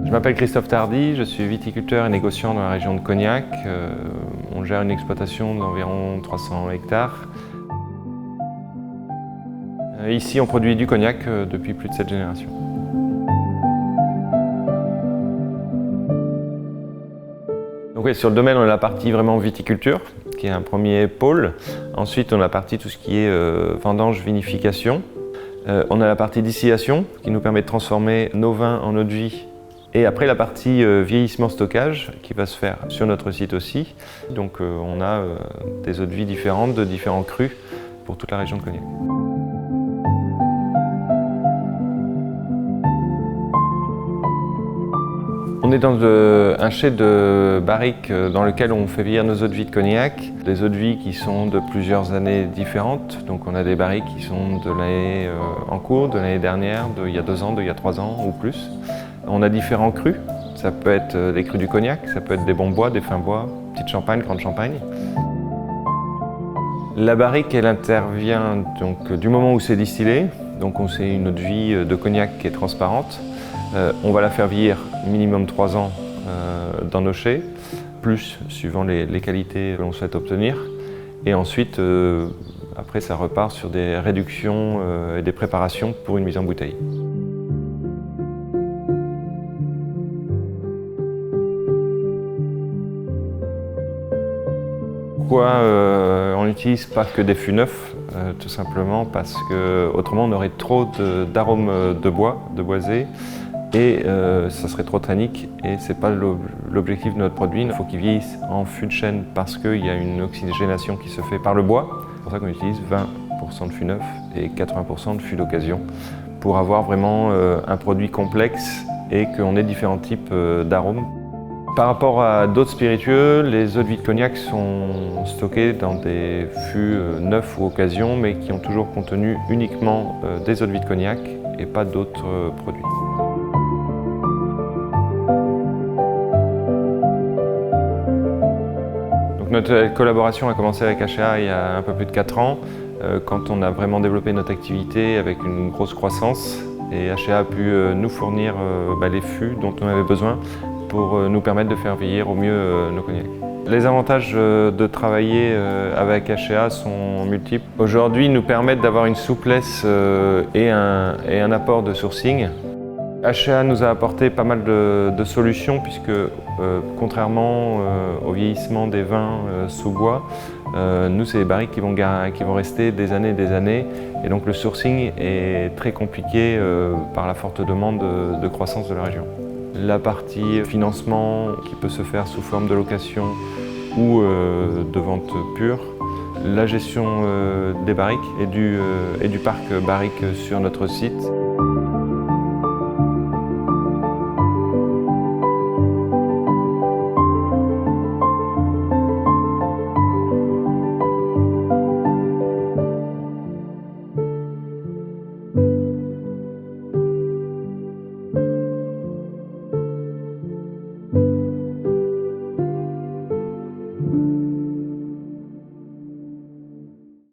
Je m'appelle Christophe Tardy, je suis viticulteur et négociant dans la région de Cognac. On gère une exploitation d'environ 300 hectares. Ici, on produit du cognac depuis plus de 7 générations. Donc oui, sur le domaine, on a la partie vraiment viticulture, qui est un premier pôle. Ensuite, on a la partie tout ce qui est vendange, vinification. On a la partie distillation, qui nous permet de transformer nos vins en eau de vie. Et après, la partie vieillissement stockage, qui va se faire sur notre site aussi. Donc on a des eaux de vie différentes, de différents crus, pour toute la région de Cognac. On est dans un chai de barriques dans lequel on fait vieillir nos eaux de vie de cognac. Des eaux de vie qui sont de plusieurs années différentes. Donc on a des barriques qui sont de l'année en cours, de l'année dernière, d'il y a 2 ans, d'il y a 3 ans ou plus. On a différents crus. Ça peut être les crus du cognac, ça peut être des bons bois, des fins bois, petite champagne, grande champagne. La barrique, elle intervient donc du moment où c'est distillé. Donc on sait une eau de vie de cognac qui est transparente. On va la faire vieillir minimum 3 ans dans nos chais, plus suivant les qualités que l'on souhaite obtenir. Et ensuite, après, ça repart sur des réductions et des préparations pour une mise en bouteille. Pourquoi on n'utilise pas que des fûts neufs? Tout simplement parce que autrement on aurait trop d'arômes de bois, de boisé, et ça serait trop tannique et ce n'est pas l'objectif de notre produit. Il faut qu'il vieillisse en fût de chêne parce qu'il y a une oxygénation qui se fait par le bois. C'est pour ça qu'on utilise 20% de fût neuf et 80% de fût d'occasion pour avoir vraiment un produit complexe et qu'on ait différents types d'arômes. Par rapport à d'autres spiritueux, les eaux de vie de cognac sont stockées dans des fûts neufs ou occasion, mais qui ont toujours contenu uniquement des eaux de vie de cognac et pas d'autres produits. Donc notre collaboration a commencé avec HA il y a un peu plus de 4 ans, quand on a vraiment développé notre activité avec une grosse croissance. Et HA a pu nous fournir les fûts dont on avait besoin pour nous permettre de faire vieillir au mieux nos cognacs. Les avantages de travailler avec HA sont multiples. Aujourd'hui, ils nous permettent d'avoir une souplesse et un apport de sourcing. HA nous a apporté pas mal de solutions puisque, contrairement au vieillissement des vins sous bois, nous, c'est des barriques qui vont rester des années. Et donc le sourcing est très compliqué par la forte demande de croissance de la région. La partie financement qui peut se faire sous forme de location ou de vente pure. La gestion des barriques et du parc barriques sur notre site.